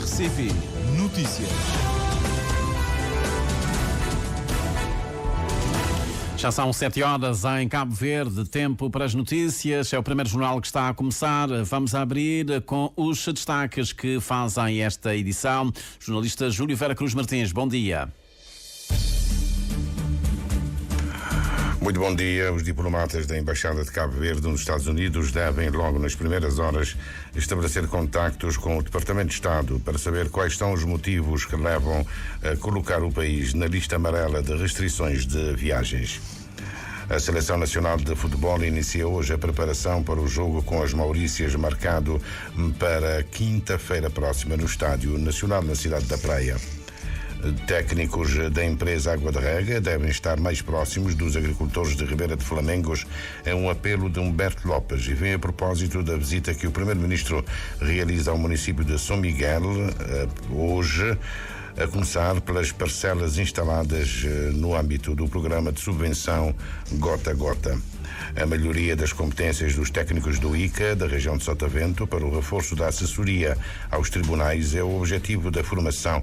RCP Notícias. Já são 7 horas em Cabo Verde, tempo para as notícias. É o primeiro jornal que está a começar. Vamos abrir com os destaques que fazem esta edição. Jornalista Júlio Vera Cruz Martins, bom dia. Muito bom dia. Os diplomatas da Embaixada de Cabo Verde nos Estados Unidos devem, logo nas primeiras horas, estabelecer contactos com o Departamento de Estado para saber quais são os motivos que levam a colocar o país na lista amarela de restrições de viagens. A Seleção Nacional de Futebol inicia hoje a preparação para o jogo com as Maurícias, marcado para quinta-feira próxima no Estádio Nacional, na cidade da Praia. Técnicos da empresa Água de Rega devem estar mais próximos dos agricultores de Ribeira de Flamengos. É um apelo de Humberto Lopes e vem a propósito da visita que o Primeiro-Ministro realiza ao município de São Miguel hoje, a começar pelas parcelas instaladas no âmbito do programa de subvenção Gota a Gota. A melhoria das competências dos técnicos do ICA, da região de Sotavento, para o reforço da assessoria aos tribunais é o objetivo da formação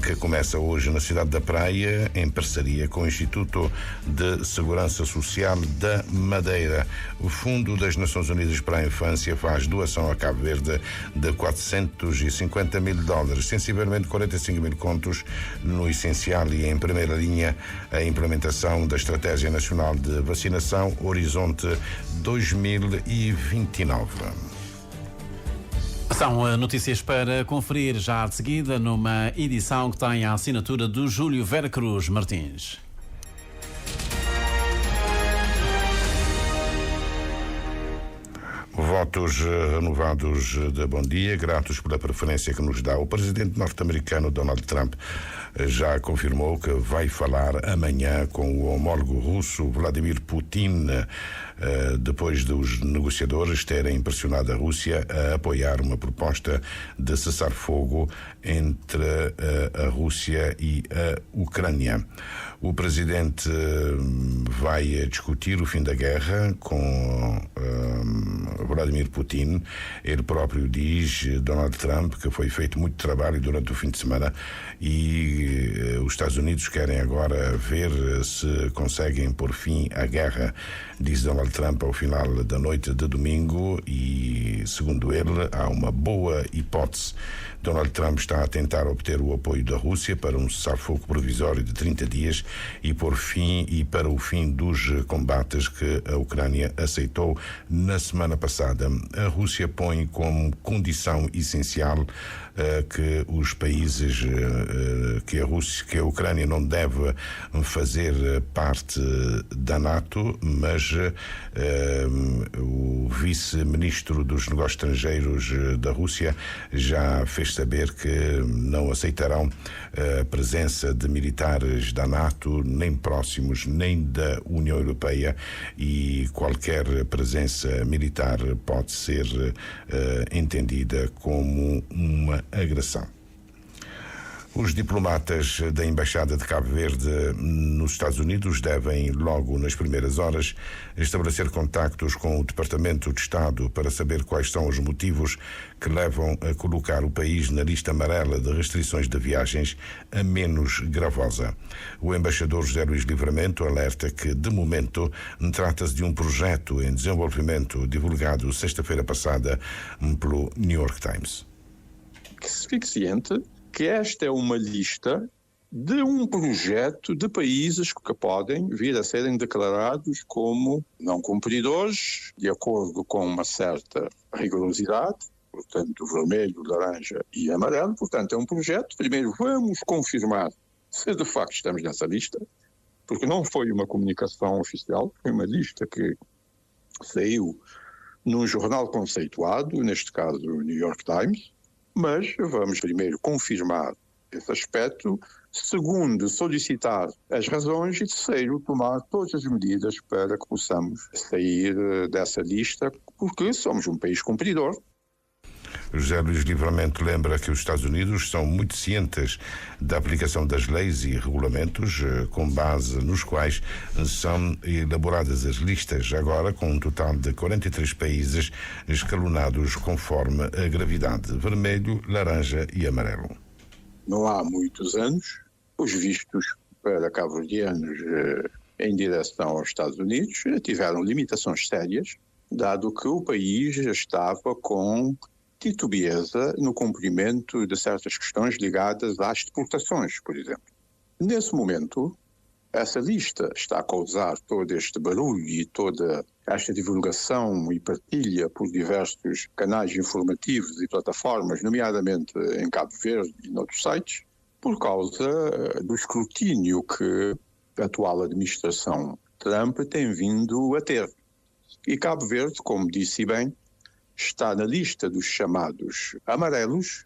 que começa hoje na cidade da Praia, em parceria com o Instituto de Segurança Social da Madeira. O Fundo das Nações Unidas para a Infância faz doação a Cabo Verde de $450 mil, sensivelmente 45 mil contos, no essencial e em primeira linha a implementação da Estratégia Nacional de Vacinação Horizonte 2029. São notícias para conferir já de seguida numa edição que tem a assinatura do Júlio Vera Cruz Martins. Votos renovados de bom dia, gratos pela preferência que nos dá. O presidente norte-americano Donald Trump já confirmou que vai falar amanhã com o homólogo russo Vladimir Putin, depois dos negociadores terem pressionado a Rússia a apoiar uma proposta de cessar-fogo entre a Rússia e a Ucrânia. O presidente vai discutir o fim da guerra com Vladimir Putin. Ele próprio diz, Donald Trump, que foi feito muito trabalho durante o fim de semana e os Estados Unidos querem agora ver se conseguem pôr fim à guerra, diz Donald Trump ao final da noite de domingo, e segundo ele há uma boa hipótese. Donald Trump está a tentar obter o apoio da Rússia para um cessar-fogo provisório de 30 dias e para o fim dos combates que a Ucrânia aceitou na semana passada. A Rússia põe como condição essencial que os países, que a Ucrânia não deve fazer parte da NATO, mas o vice-ministro dos Negócios Estrangeiros da Rússia já fez saber que não aceitarão a presença de militares da NATO, nem próximos, nem da União Europeia, e qualquer presença militar pode ser entendida como uma agressão. Os diplomatas da Embaixada de Cabo Verde nos Estados Unidos devem, logo nas primeiras horas, estabelecer contactos com o Departamento de Estado para saber quais são os motivos que levam a colocar o país na lista amarela de restrições de viagens a menos gravosa. O embaixador José Luís Livramento alerta que, de momento, trata-se de um projeto em desenvolvimento divulgado sexta-feira passada pelo New York Times. Que se fique ciente que esta é uma lista de um projeto de países que podem vir a serem declarados como não cumpridores, de acordo com uma certa rigorosidade, portanto vermelho, laranja e amarelo. Portanto, é um projeto. Primeiro vamos confirmar se de facto estamos nessa lista, porque não foi uma comunicação oficial, foi uma lista que saiu num jornal conceituado, neste caso o New York Times. Mas vamos primeiro confirmar esse aspecto, segundo, solicitar as razões e, terceiro, tomar todas as medidas para que possamos sair dessa lista, porque somos um país cumpridor. José Luís Livramento lembra que os Estados Unidos são muito cientes da aplicação das leis e regulamentos com base nos quais são elaboradas as listas, agora com um total de 43 países escalonados conforme a gravidade: vermelho, laranja e amarelo. Não há muitos anos, os vistos para cabo-verdianos em direção aos Estados Unidos tiveram limitações sérias, dado que o país estava com titubeeza no cumprimento de certas questões ligadas às deportações, por exemplo. Nesse momento, essa lista está a causar todo este barulho e toda esta divulgação e partilha por diversos canais informativos e plataformas, nomeadamente em Cabo Verde e noutros sites, por causa do escrutínio que a atual administração Trump tem vindo a ter. E Cabo Verde, como disse bem, está na lista dos chamados amarelos,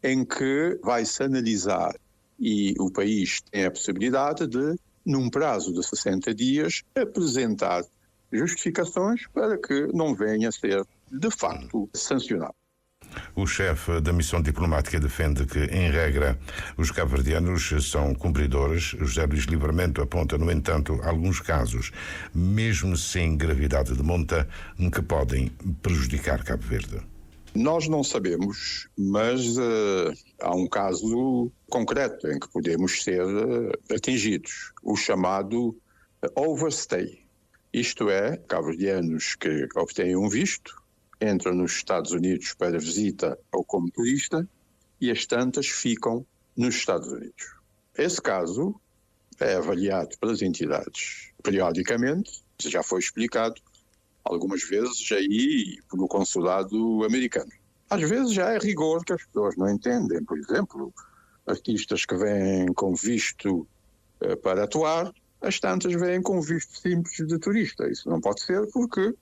em que vai-se analisar e o país tem a possibilidade de, num prazo de 60 dias, apresentar justificações para que não venha a ser, de facto, sancionado. O chefe da missão diplomática defende que, em regra, os cabo-verdianos são cumpridores. José Luís Livramento aponta, no entanto, alguns casos, mesmo sem gravidade de monta, que podem prejudicar Cabo Verde. Nós não sabemos, mas há um caso concreto em que podemos ser atingidos, o chamado overstay. Isto é, cabo-verdianos que obtêm um visto, entram nos Estados Unidos para visita ou como turista e as tantas ficam nos Estados Unidos. Esse caso é avaliado pelas entidades periodicamente, já foi explicado algumas vezes aí pelo consulado americano. Às vezes já é rigor que as pessoas não entendem. Por exemplo, artistas que vêm com visto para atuar, as tantas vêm com visto simples de turista. Isso não pode ser porque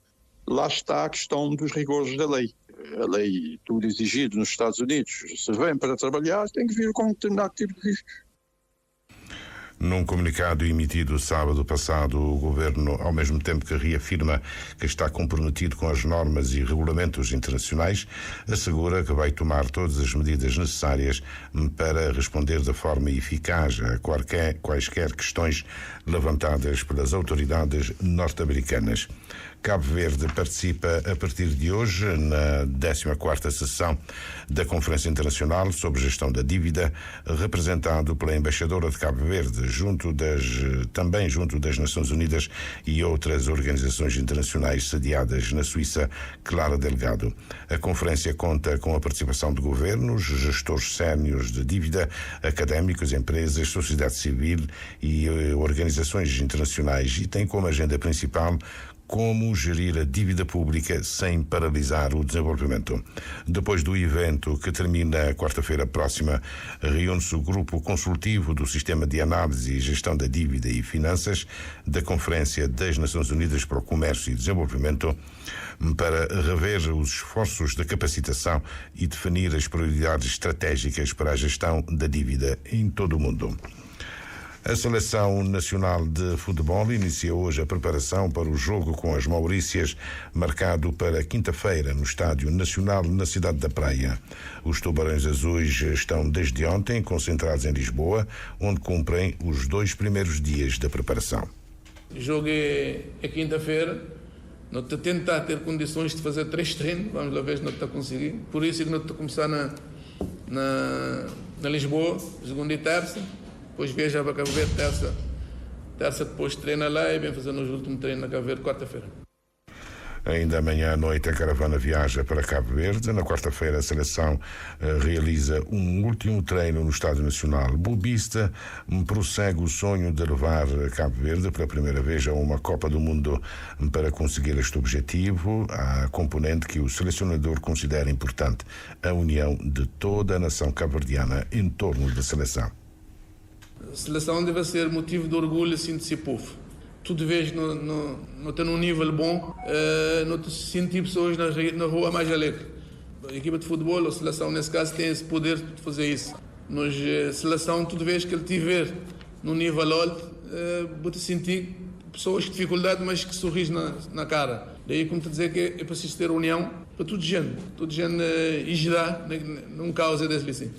lá está a questão dos rigores da lei. A lei, tudo exigido nos Estados Unidos, se vem para trabalhar, tem que vir com um determinado tipo de visto. Num comunicado emitido sábado passado, o Governo, ao mesmo tempo que reafirma que está comprometido com as normas e regulamentos internacionais, assegura que vai tomar todas as medidas necessárias para responder de forma eficaz a quaisquer questões levantadas pelas autoridades norte-americanas. Cabo Verde participa a partir de hoje na 14ª sessão da Conferência Internacional sobre Gestão da Dívida, representado pela embaixadora de Cabo Verde, também junto das Nações Unidas e outras organizações internacionais sediadas na Suíça, Clara Delgado. A conferência conta com a participação de governos, gestores séniores de dívida, académicos, empresas, sociedade civil e organizações internacionais e tem como agenda principal como gerir a dívida pública sem paralisar o desenvolvimento. Depois do evento, que termina quarta-feira próxima, reúne-se o grupo consultivo do Sistema de Análise e Gestão da Dívida e Finanças da Conferência das Nações Unidas para o Comércio e Desenvolvimento para rever os esforços de capacitação e definir as prioridades estratégicas para a gestão da dívida em todo o mundo. A Seleção Nacional de Futebol inicia hoje a preparação para o jogo com as Maurícias, marcado para quinta-feira no Estádio Nacional na cidade da Praia. Os Tubarões Azuis estão desde ontem concentrados em Lisboa, onde cumprem os 2 primeiros dias da preparação. O jogo é quinta-feira. Nós estamos a tentar ter condições de fazer 3 treinos, vamos lá ver se nós estamos a conseguir. Por isso é que nós estamos a começar na Lisboa, segunda e terça. Depois viaja para Cabo Verde, terça depois treina lá e vem fazer os últimos treinos na Cabo Verde, quarta-feira. Ainda amanhã à noite a caravana viaja para Cabo Verde. Na quarta-feira a seleção realiza um último treino no Estádio Nacional. Bobista prossegue o sonho de levar Cabo Verde pela primeira vez a uma Copa do Mundo. Para conseguir este objetivo, há a componente que o selecionador considera importante: a união de toda a nação cabo-verdiana em torno da seleção. A seleção deve ser motivo de orgulho assim, de seu povo. Tu vês não está num nível bom, não te sentir pessoas na rua mais alegre. A equipa de futebol, a seleção nesse caso, tem esse poder de fazer isso. Nós, a seleção, tu vês que ele estiver num nível alto, vou-te sentir pessoas com dificuldade, mas que sorris na cara. Daí como te dizer que é preciso ter união para toda gente ajudar num causa desse assim.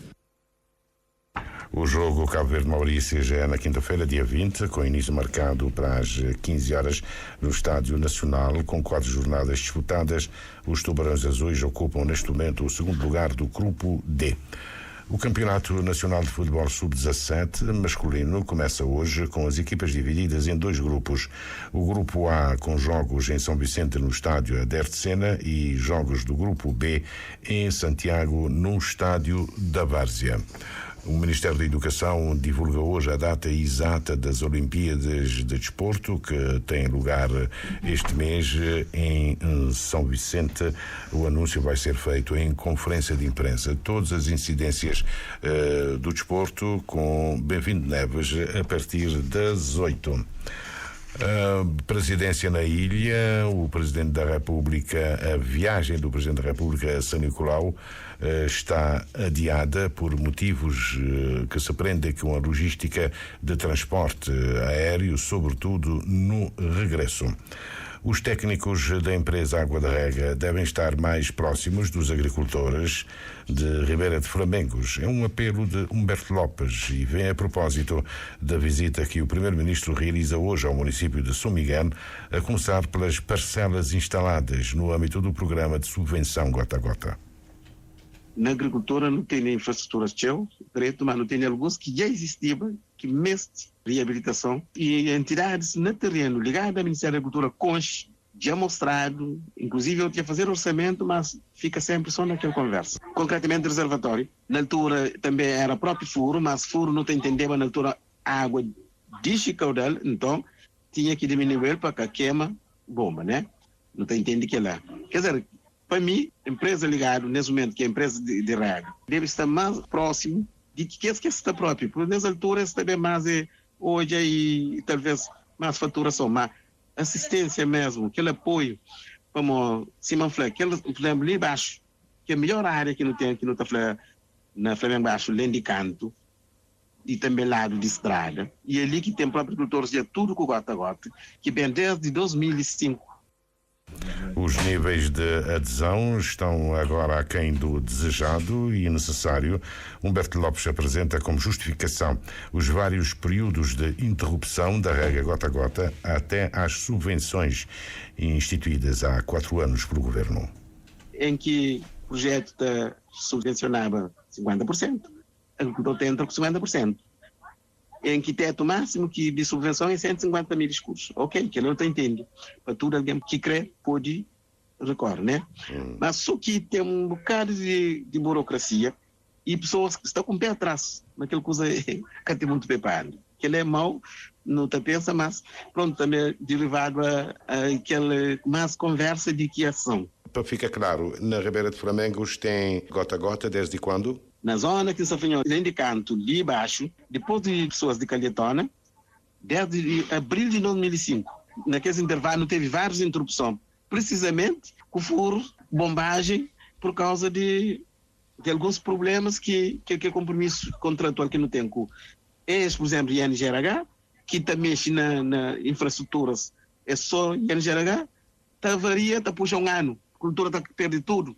O jogo Cabo Verde-Maurícia já é na quinta-feira, dia 20, com início marcado para as 15 horas no Estádio Nacional, com 4 jornadas disputadas. Os Tubarões Azuis ocupam neste momento o segundo lugar do Grupo D. O Campeonato Nacional de Futebol Sub-17 masculino começa hoje com as equipas divididas em 2 grupos. O Grupo A com jogos em São Vicente no estádio Ader de Sena e jogos do Grupo B em Santiago no estádio da Várzea. O Ministério da Educação divulga hoje a data exata das Olimpíadas de Desporto, que têm lugar este mês em São Vicente. O anúncio vai ser feito em conferência de imprensa. Todas as incidências do desporto com Bem-vindo Neves a partir das 8. A presidência na ilha, o Presidente da República, a viagem do Presidente da República a São Nicolau está adiada por motivos que se prendem com a logística de transporte aéreo, sobretudo no regresso. Os técnicos da empresa Água da Rega devem estar mais próximos dos agricultores de Ribeira de Flamengos. É um apelo de Humberto Lopes e vem a propósito da visita que o Primeiro-Ministro realiza hoje ao município de São Miguel, a começar pelas parcelas instaladas no âmbito do programa de subvenção Gota a Gota. Na agricultura não tem infraestrutura direito, mas não tem alguns que já existiam, que mestre reabilitação e entidades no terreno ligadas ao Ministério da Agricultura CONCH já mostrado, inclusive eu tinha fazer orçamento, mas fica sempre só naquela conversa. Concretamente reservatório, na altura também era próprio furo, mas furo não te entendeva na altura a água de caudal, então tinha que diminuir para que queima bomba, né? Não te entende que é lá. Quer dizer, para mim, empresa ligada nesse momento, que é a empresa de rega, deve estar mais próximo de que está próprio, porque nessa altura está bem mais hoje e talvez mais faturação, mas assistência mesmo, aquele apoio, como Simão falou, aquele Flamengo ali baixo, que é a melhor área que não tem, que não está na Flamengo baixo, além de canto, e também lado de estrada, e ali que tem próprios agricultores de tudo com gota a gota, que vem desde 2005. Os níveis de adesão estão agora aquém do desejado e necessário. Humberto Lopes apresenta como justificação os vários períodos de interrupção da rega gota a gota até às subvenções instituídas há 4 anos pelo Governo. Em que o projeto subvencionava 50%, o agricultor entra com 50%. Em que teto máximo que de subvenção é 150 mil escudos. Ok, que ele não entende. Para tudo alguém que crê pode recorrer, né? Mas só que tem um bocado de burocracia e pessoas que estão com o pé atrás naquela coisa que tem muito preparado. Que ele é mau, não te pensa, mas pronto, também é derivado a aquela mais conversa de que ação. Para ficar claro, na Ribeira de Flamengos tem gota a gota desde quando? Na zona que se afinhou, além de canto, ali embaixo, depois de pessoas de Calhetona, desde abril de 2005. Naquele intervalo teve várias interrupções, precisamente com furo, bombagem, por causa de alguns problemas que compromisso contratual que não tem com eles, por exemplo, INGRH, que também mexe na infraestruturas, é só INGRH, varia, puxa um ano, a cultura está perdendo tudo.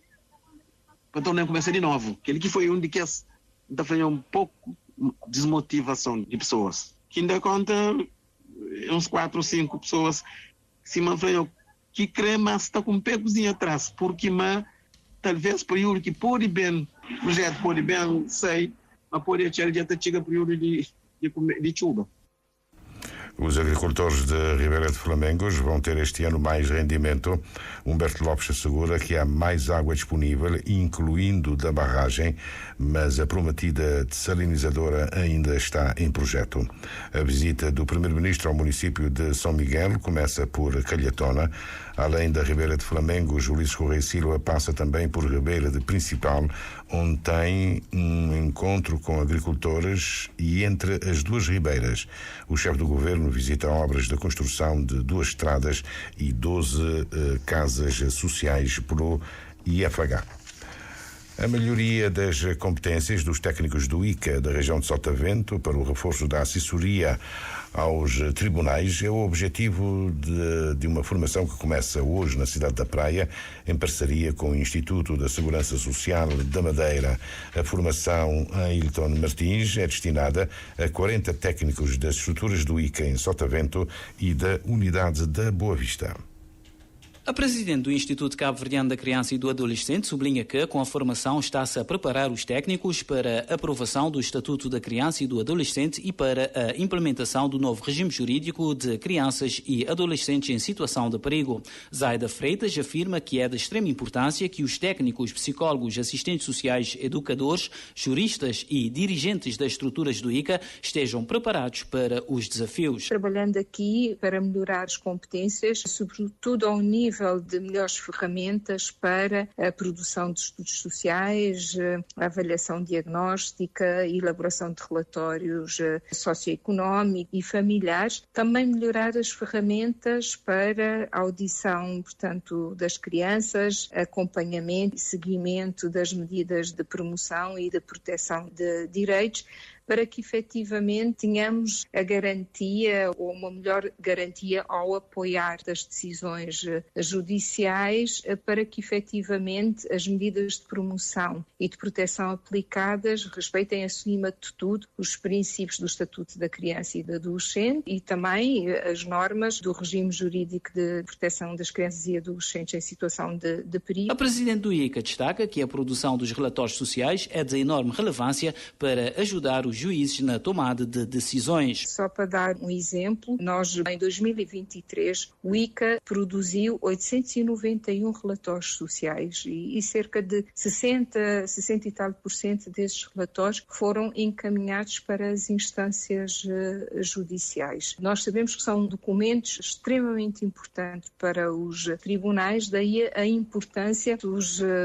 Então nem começa de novo. Aquele que foi um de que está fazendo um pouco desmotivação de pessoas. Que ainda conta uns 4 ou 5 pessoas se mantenham que crê, mas está com um pecozinho atrás, porque talvez período que pode bem, o projeto pode bem sair, mas pode achar já chega período de chuva. Os agricultores de Ribeira de Flamengos vão ter este ano mais rendimento. Humberto Lopes assegura que há mais água disponível, incluindo da barragem, mas a prometida dessalinizadora ainda está em projeto. A visita do Primeiro-Ministro ao município de São Miguel começa por Calhetona. Além da Ribeira de Flamengos, Ulisses Correia Silva passa também por Ribeira de Principal, onde tem um encontro com agricultores, e entre as duas ribeiras, o chefe do governo visita obras de construção de 2 estradas e 12 casas sociais pelo IFH. A melhoria das competências dos técnicos do ICA da região de Sotavento para o reforço da assessoria aos tribunais é o objetivo de uma formação que começa hoje na cidade da Praia, em parceria com o Instituto da Segurança Social da Madeira. A formação em Hilton Martins é destinada a 40 técnicos das estruturas do ICA em Sotavento e da Unidade da Boa Vista. A presidente do Instituto Cabo-Verdiano da Criança e do Adolescente sublinha que, com a formação, está-se a preparar os técnicos para a aprovação do Estatuto da Criança e do Adolescente e para a implementação do novo regime jurídico de crianças e adolescentes em situação de perigo. Zaida Freitas afirma que é de extrema importância que os técnicos, psicólogos, assistentes sociais, educadores, juristas e dirigentes das estruturas do ICA estejam preparados para os desafios. Trabalhando aqui para melhorar as competências, sobretudo ao nível de melhores ferramentas para a produção de estudos sociais, a avaliação diagnóstica, a elaboração de relatórios socioeconómicos e familiares. Também melhorar as ferramentas para a audição, portanto, das crianças, acompanhamento e seguimento das medidas de promoção e de proteção de direitos, para que efetivamente tenhamos a garantia ou uma melhor garantia ao apoiar das decisões judiciais, para que efetivamente as medidas de promoção e de proteção aplicadas respeitem acima de tudo os princípios do Estatuto da Criança e do Adolescente e também as normas do regime jurídico de proteção das crianças e adolescentes em situação de perigo. A presidente do ICA destaca que a produção dos relatórios sociais é de enorme relevância para ajudar os juízes na tomada de decisões. Só para dar um exemplo, nós em 2023 o ICA produziu 891 relatórios sociais e cerca de 60 e tal % desses relatórios foram encaminhados para as instâncias judiciais. Nós sabemos que são documentos extremamente importantes para os tribunais, daí a importância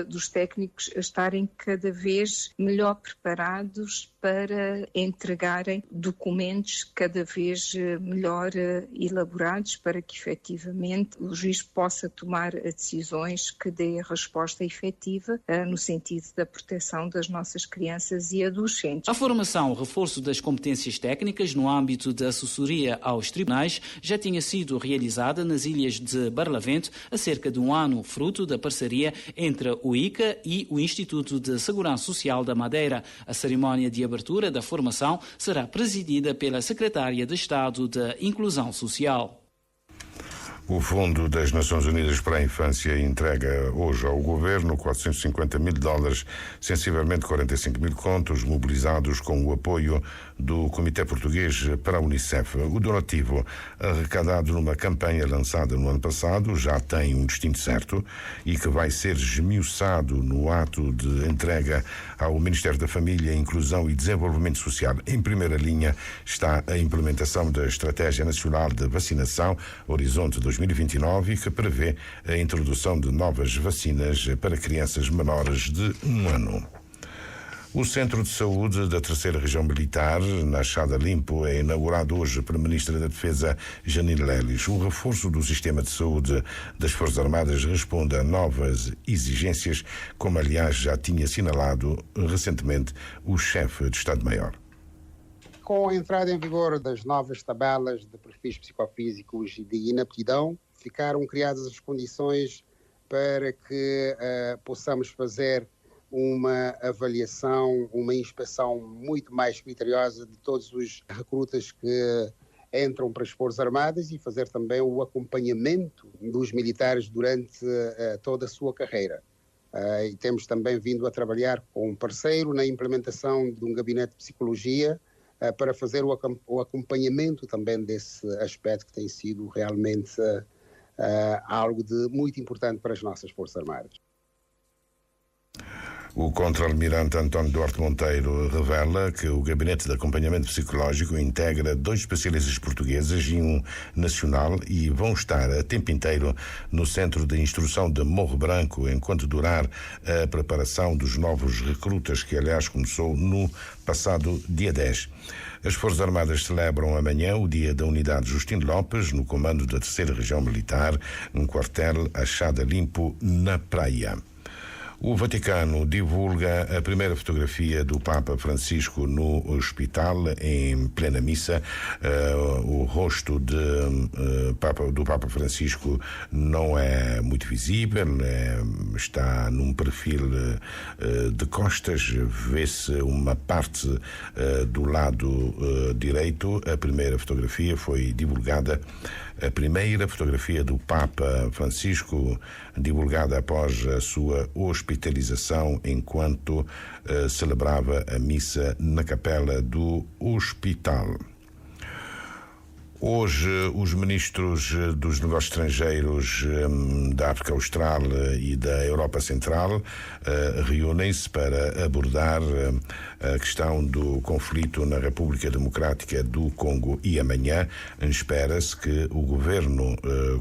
dos técnicos estarem cada vez melhor preparados para entregarem documentos cada vez melhor elaborados para que efetivamente o juiz possa tomar decisões que dê a resposta efetiva no sentido da proteção das nossas crianças e adolescentes. A formação, o reforço das competências técnicas no âmbito da assessoria aos tribunais já tinha sido realizada nas ilhas de Barlavento há cerca de um ano, fruto da parceria entre o ICA e o Instituto de Segurança Social da Madeira. A cerimónia de abertura da formação será presidida pela Secretária de Estado da Inclusão Social. O Fundo das Nações Unidas para a Infância entrega hoje ao governo $450 mil, sensivelmente 45 mil contos, mobilizados com o apoio do Comitê Português para a Unicef. O donativo, arrecadado numa campanha lançada no ano passado, já tem um destino certo e que vai ser esmiuçado no ato de entrega ao Ministério da Família, Inclusão e Desenvolvimento Social. Em primeira linha está a implementação da Estratégia Nacional de Vacinação Horizonte 2029, que prevê a introdução de novas vacinas para crianças menores de 1 ano. O Centro de Saúde da Terceira Região Militar, na Chada Limpo, é inaugurado hoje pela Ministra da Defesa, Janine Lelis. O reforço do sistema de saúde das Forças Armadas responde a novas exigências, como aliás já tinha assinalado recentemente o chefe de Estado-Maior. Com a entrada em vigor das novas tabelas de perfis psicofísicos e de inaptidão, ficaram criadas as condições para que possamos fazer uma avaliação, uma inspeção muito mais criteriosa de todos os recrutas que entram para as Forças Armadas e fazer também o acompanhamento dos militares durante toda a sua carreira. E temos também vindo a trabalhar com um parceiro na implementação de um gabinete de psicologia para fazer o acompanhamento também desse aspecto que tem sido realmente algo de muito importante para as nossas Forças Armadas. O contra-almirante António Duarte Monteiro revela que o Gabinete de Acompanhamento Psicológico integra 2 especialistas portugueses e um nacional e vão estar a tempo inteiro no Centro de Instrução de Morro Branco enquanto durar a preparação dos novos recrutas, que aliás começou no passado dia 10. As Forças Armadas celebram amanhã o Dia da Unidade Justino Lopes, no comando da Terceira Região Militar, num quartel a Chada Limpo, na Praia. O Vaticano divulga a primeira fotografia do Papa Francisco no hospital, em plena missa. O rosto do Papa Francisco não é muito visível, está num perfil de costas, vê-se uma parte do lado direito. A primeira fotografia foi divulgada, a primeira fotografia do Papa Francisco divulgada após a sua hospitalização enquanto celebrava a missa na capela do hospital. Hoje, os ministros dos negócios estrangeiros da África Austral e da Europa Central reúnem-se para abordar a questão do conflito na República Democrática do Congo, e amanhã espera-se que o governo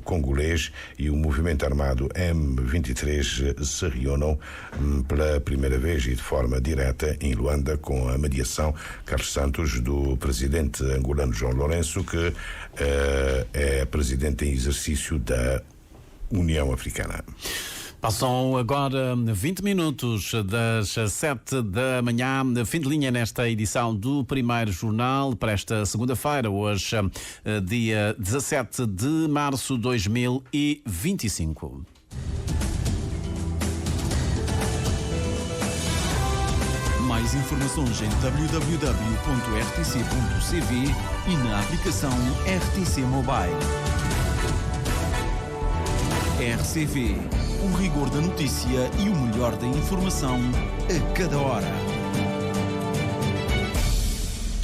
congolês e o movimento armado M23 se reúnam pela primeira vez e de forma direta em Luanda, com a mediação, Carlos Santos, do presidente angolano João Lourenço, que é presidente em exercício da União Africana. Passam agora 20 minutos das 7 da manhã, fim de linha nesta edição do Primeiro Jornal para esta segunda-feira, hoje, dia 17 de março de 2025. Mais informações em www.rtc.cv e na aplicação RTC Mobile. RCV, o rigor da notícia e o melhor da informação a cada hora.